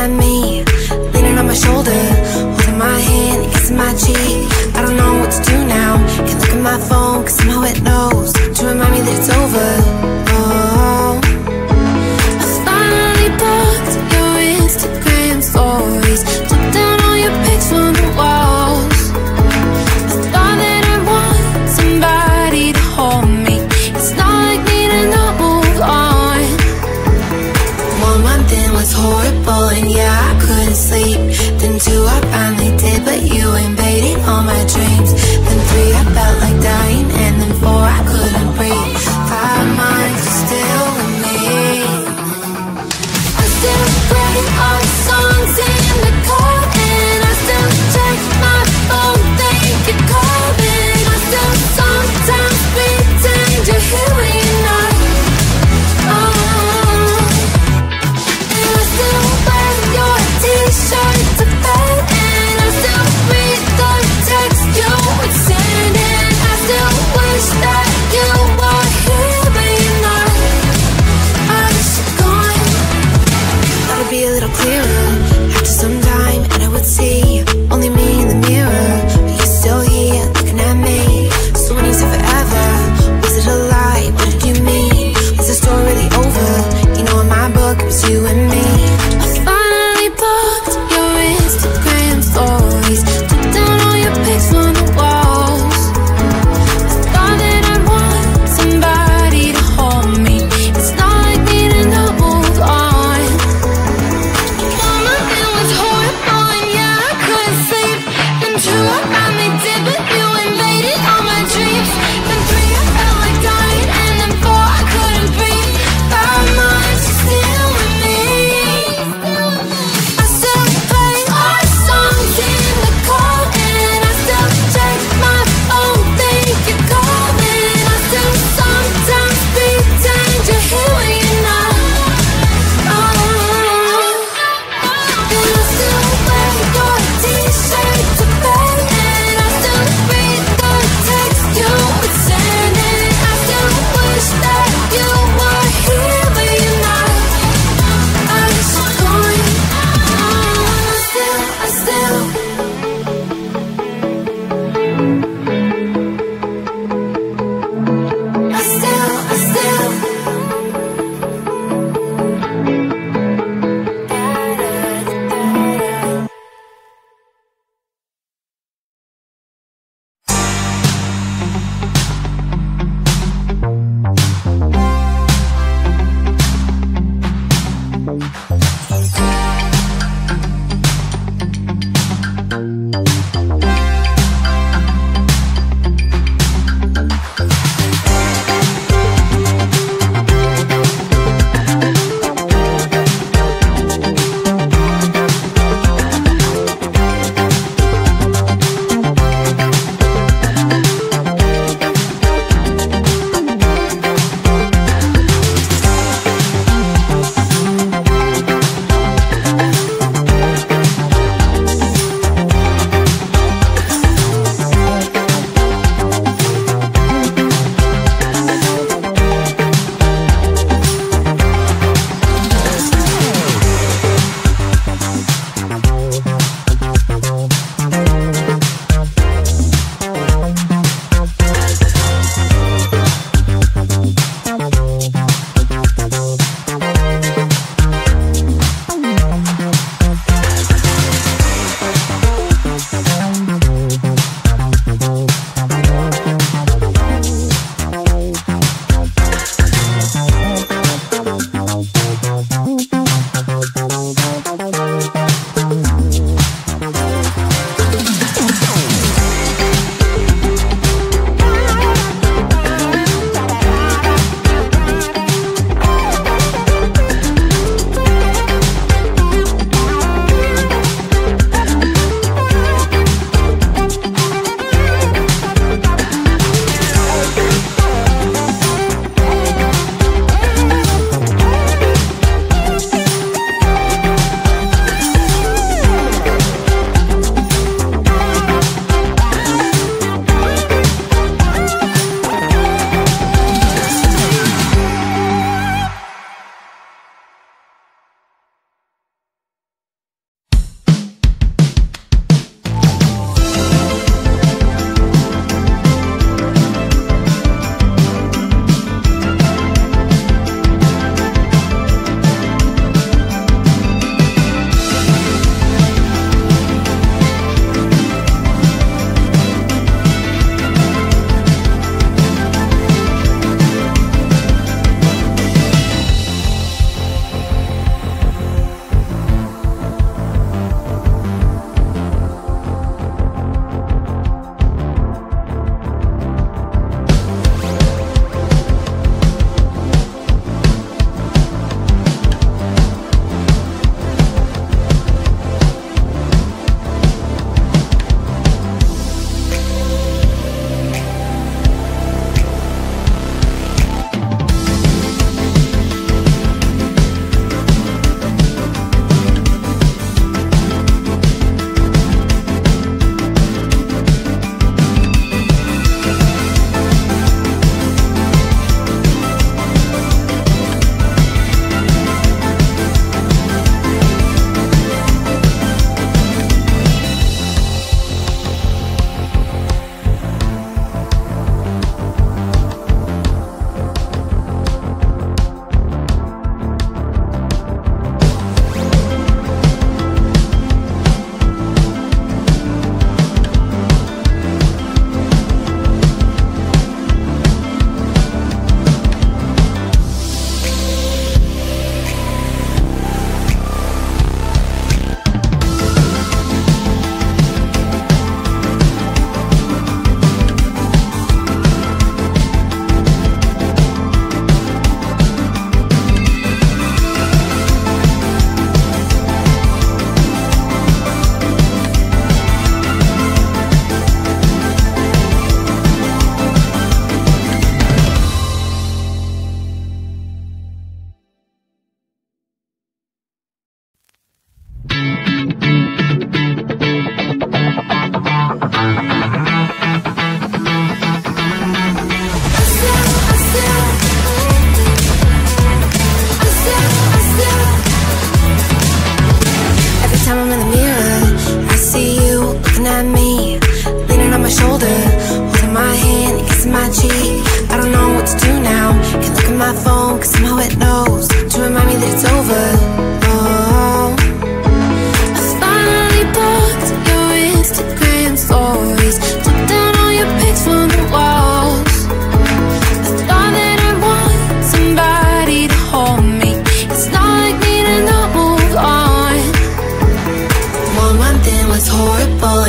at me, leaning on my shoulder, holding my hand, kissing my cheek. I don't know what to do now. Can't look at my phone, cause somehow it knows to remind me that it's over. Oh, I finally blocked your Instagram stories, took down all your pics from the walls. I thought that I want somebody to hold me. It's not like me to not move on. 1 month in was horrible, and yeah, I couldn't sleep. Then 2, I finally did, but you invaded all my dreams. Then 3, I felt like dying, and then 4, I couldn't breathe. 5 months, you're still with me. I still play our songs in the car, and I still check my phone, think you're calling. I still sometimes pretend you're here when you're not. And I still wear your t-shirt to bed, and I still read the text you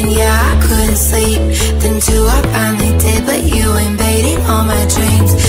one, yeah, I couldn't sleep. Then two, I finally did, but you invaded all my dreams.